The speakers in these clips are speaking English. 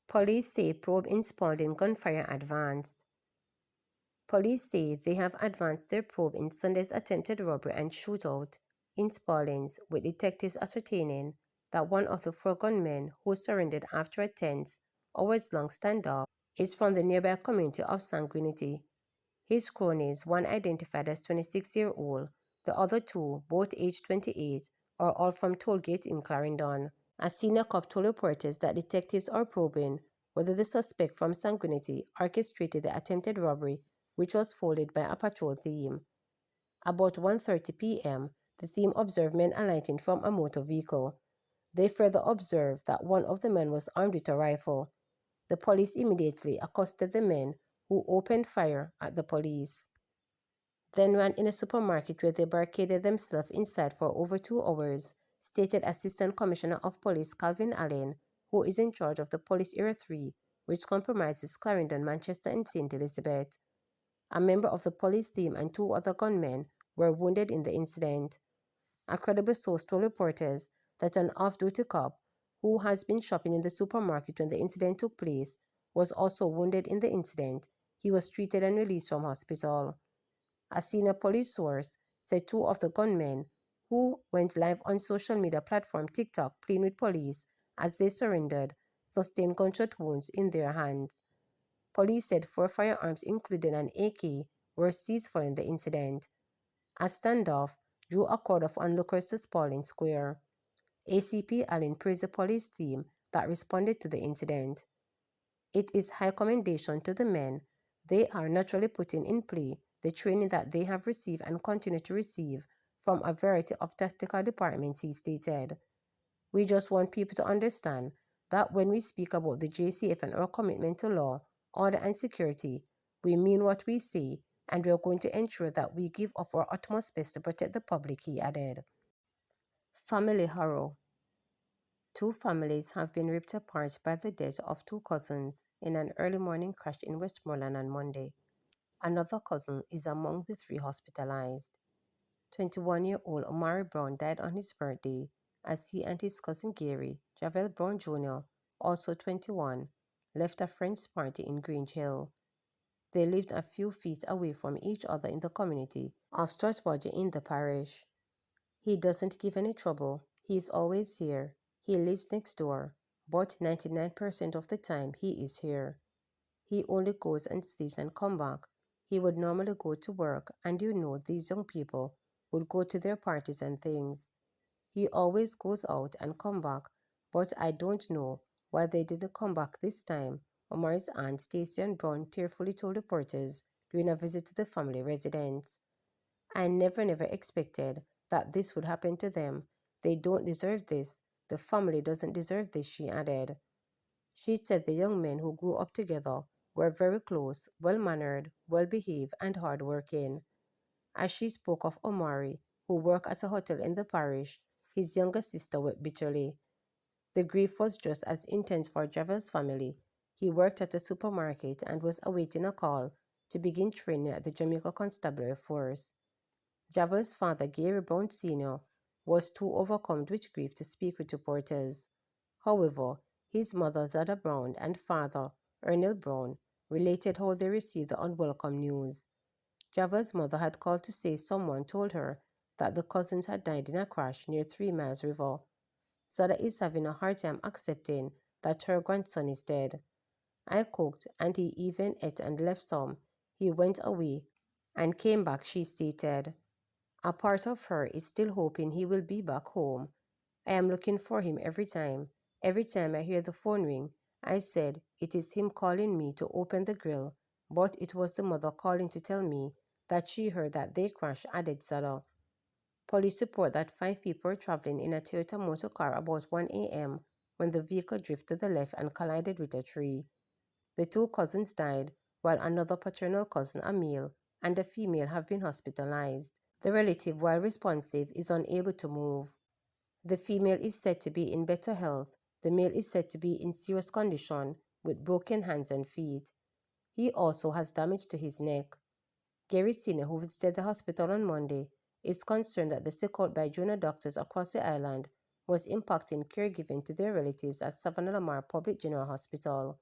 Police say probe in Spalding gunfire advanced. Police say they have advanced their probe in Sunday's attempted robbery and shootout in Spalding, with detectives ascertaining that one of the four gunmen who surrendered after a tense, hours-long standoff is from the nearby community of Sanguinity. His cronies, one identified as 26-year-old, the other two, both aged 28, are all from Tollgate in Clarendon. A senior cop told reporters that detectives are probing whether the suspect from Sanguinity orchestrated the attempted robbery, which was followed by a patrol team. About 1:30 p.m., the team observed men alighting from a motor vehicle. They further observed that one of the men was armed with a rifle. The police immediately accosted the men, who opened fire at the police, then ran in a supermarket where they barricaded themselves inside for over 2 hours, stated Assistant Commissioner of Police Calvin Allen, who is in charge of the Police Area 3, which comprises Clarendon, Manchester and St. Elizabeth. A member of the police team and 2 other gunmen were wounded in the incident. A credible source told reporters that an off-duty cop, who has been shopping in the supermarket when the incident took place, was also wounded in the incident. He was treated and released from hospital. A senior police source said 2 of the gunmen, who went live on social media platform TikTok pleading with police as they surrendered, sustained gunshot wounds in their hands. Police said 4 firearms, including an AK, were seized following the incident. A standoff drew a crowd of onlookers to Spalding Square. ACP Allen praised the police team that responded to the incident. It is high commendation to the men. They are naturally putting in play the training that they have received and continue to receive from a variety of tactical departments, he stated. We just want people to understand that when we speak about the JCF and our commitment to law, order and security, we mean what we say, and we are going to ensure that we give of our utmost best to protect the public, he added. Family horror. 2 families have been ripped apart by the death of 2 cousins in an early morning crash in Westmoreland on Monday. Another cousin is among the 3 hospitalized. 21-year-old Omari Brown died on his birthday as he and his cousin Gary, Javel Brown Jr., also 21, left a friend's party in Grange Hill. They lived a few feet away from each other in the community of Strathbogie in the parish. He doesn't give any trouble. He is always here. He lives next door, but 99% of the time he is here. He only goes and sleeps and come back. He would normally go to work, and these young people would go to their parties and things. He always goes out and come back, but I don't know why they didn't come back this time, Omari's aunt Stacey Brown tearfully told reporters during a visit to the family residence. I never expected that this would happen to them. They don't deserve this. The family doesn't deserve this, she added. She said the young men who grew up together were very close, well-mannered, well-behaved, and hard-working. As she spoke of Omari, who worked at a hotel in the parish, his younger sister wept bitterly. The grief was just as intense for Javel's family. He worked at a supermarket and was awaiting a call to begin training at the Jamaica Constabulary Force. Javel's father, Gary Brown Sr., was too overcome with grief to speak with reporters. However, his mother, Zada Brown, and father, Ernest Brown, related how they received the unwelcome news. Javel's mother had called to say someone told her that the cousins had died in a crash near 3 Miles River. Zada is having a hard time accepting that her grandson is dead. I cooked, and he even ate and left some. He went away and came back, she stated. A part of her is still hoping he will be back home. I am looking for him every time. Every time I hear the phone ring, I said it is him calling me to open the grill, but it was the mother calling to tell me that she heard that they crashed, added Sada. Police report that 5 people were traveling in a Toyota motor car about 1 a.m. when the vehicle drifted to the left and collided with a tree. The 2 cousins died, while another paternal cousin, a male, and a female have been hospitalized. The relative, while responsive, is unable to move. The female is said to be in better health. The male is said to be in serious condition with broken hands and feet. He also has damage to his neck. Gary Sr., who visited the hospital on Monday, is concerned that the sick-out by junior doctors across the island was impacting caregiving to their relatives at Savannah Lamar Public General Hospital.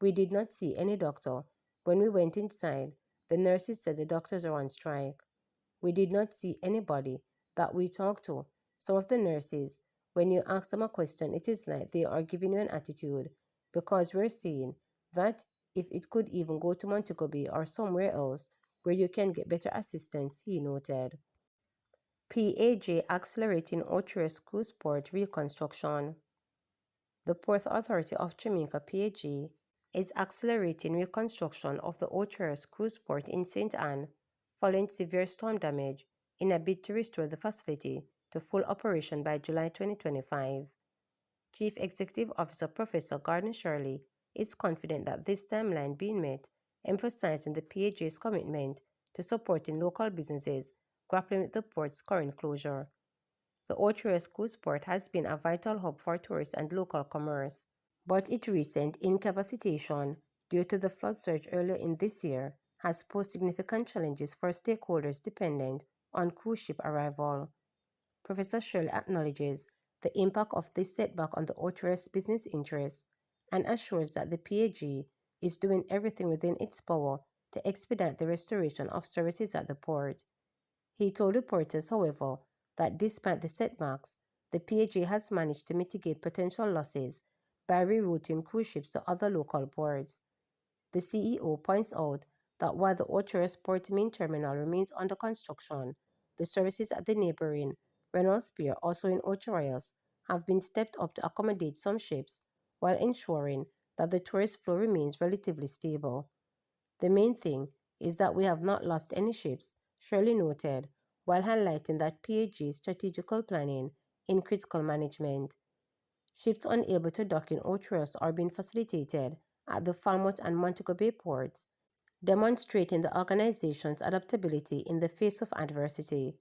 "We did not see any doctor. When we went inside, the nurses said the doctors are on strike. We did not see anybody that we talked to. Some of the nurses, when you ask them a question, it is like they are giving you an attitude because we're seeing that if it could even go to Montego Bay or somewhere else where you can get better assistance," he noted. PAJ accelerating Ocho Rios cruise port reconstruction. The Port Authority of Jamaica (PAJ) is accelerating reconstruction of the Ocho Rios cruise port in St. Ann following severe storm damage in a bid to restore the facility to full operation by July 2025. Chief Executive Officer Professor Gordon Shirley is confident that this timeline being met, emphasizing the PAJ's commitment to supporting local businesses grappling with the port's current closure. The Ocho Rios cruise port has been a vital hub for tourists and local commerce, but its recent incapacitation due to the flood surge earlier in this year has posed significant challenges for stakeholders dependent on cruise ship arrival. Professor Shirley acknowledges the impact of this setback on the Ocho Rios business interests and assures that the PAG is doing everything within its power to expedite the restoration of services at the port. He told reporters, however, that despite the setbacks, the PAG has managed to mitigate potential losses by rerouting cruise ships to other local ports. The CEO points out that while the Ocho Rios Port main terminal remains under construction, the services at the neighboring Reynolds Pier, also in Ocho Rios, have been stepped up to accommodate some ships while ensuring that the tourist flow remains relatively stable. "The main thing is that we have not lost any ships," Shirley noted, while highlighting that PAG's strategical planning in critical management. Ships unable to dock in Ocho Rios are being facilitated at the Falmouth and Montego Bay ports, demonstrating the organization's adaptability in the face of adversity.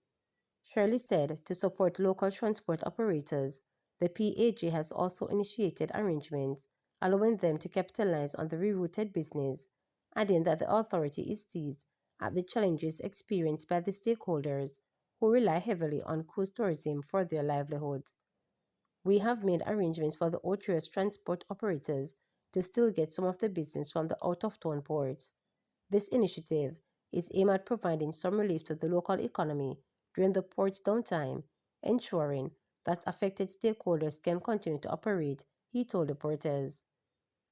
Shirley said to support local transport operators, the PAG has also initiated arrangements allowing them to capitalize on the rerouted business, adding that the authority is seized at the challenges experienced by the stakeholders who rely heavily on cruise tourism for their livelihoods. "We have made arrangements for the Ocho Rios transport operators to still get some of the business from the out-of-town ports. This initiative is aimed at providing some relief to the local economy during the port's downtime, ensuring that affected stakeholders can continue to operate," he told reporters.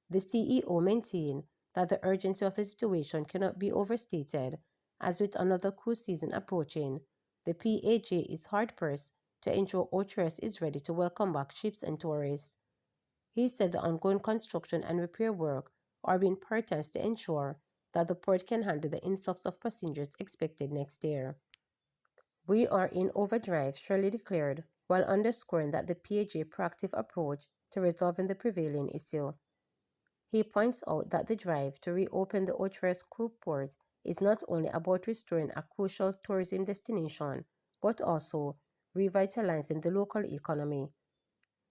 The CEO maintained that the urgency of the situation cannot be overstated, as with another cruise season approaching, the PAJ is hard-pressed to ensure Ocho Rios is ready to welcome back ships and tourists. He said the ongoing construction and repair work are being prioritized to ensure that the port can handle the influx of passengers expected next year. "We are in overdrive," Shirley declared, while underscoring that the PAJ proactive approach to resolving the prevailing issue. He points out that the drive to reopen the Ocho Rios cruise port is not only about restoring a crucial tourism destination, but also revitalizing the local economy.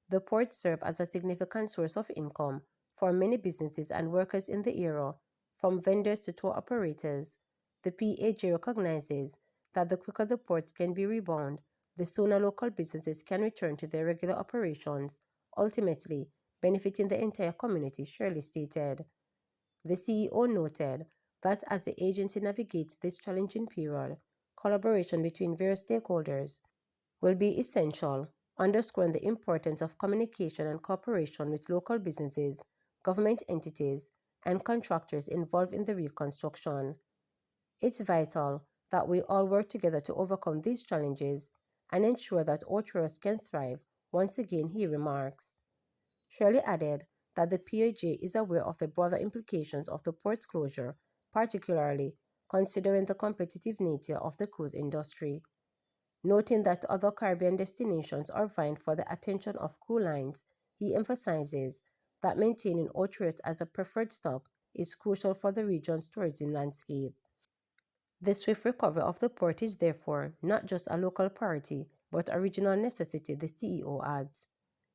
The port serves as a significant source of income for many businesses and workers in the area, from vendors to tour operators. The PAJ recognizes that the quicker the ports can be rebound, the sooner local businesses can return to their regular operations, ultimately benefiting the entire community, Shirley stated. The CEO noted that as the agency navigates this challenging period, collaboration between various stakeholders will be essential, underscoring the importance of communication and cooperation with local businesses, government entities, and contractors involved in the reconstruction. "It's vital that we all work together to overcome these challenges and ensure that Ocho Rios can thrive once again," he remarks. Shirley added that the PAJ is aware of the broader implications of the port's closure, particularly considering the competitive nature of the cruise industry. Noting that other Caribbean destinations are vying for the attention of cruise lines, he emphasizes that maintaining Ocho Rios as a preferred stop is crucial for the region's tourism landscape. The swift recovery of the port is therefore not just a local priority, but a regional necessity, the CEO adds.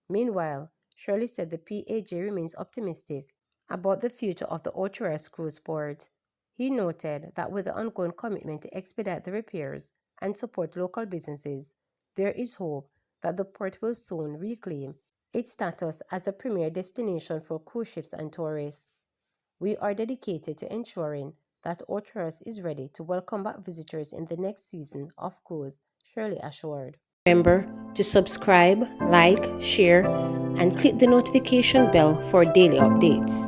Meanwhile, Shirley said the PAJ remains optimistic about the future of the Ocho Rios cruise port. He noted that with the ongoing commitment to expedite the repairs and support local businesses, there is hope that the port will soon reclaim its status as a premier destination for cruise ships and tourists. We are dedicated to ensuring that Ocho Rios is ready to welcome back visitors in the next season of cruise, Shirley assured. Remember to subscribe, like, share, and click the notification bell for daily updates.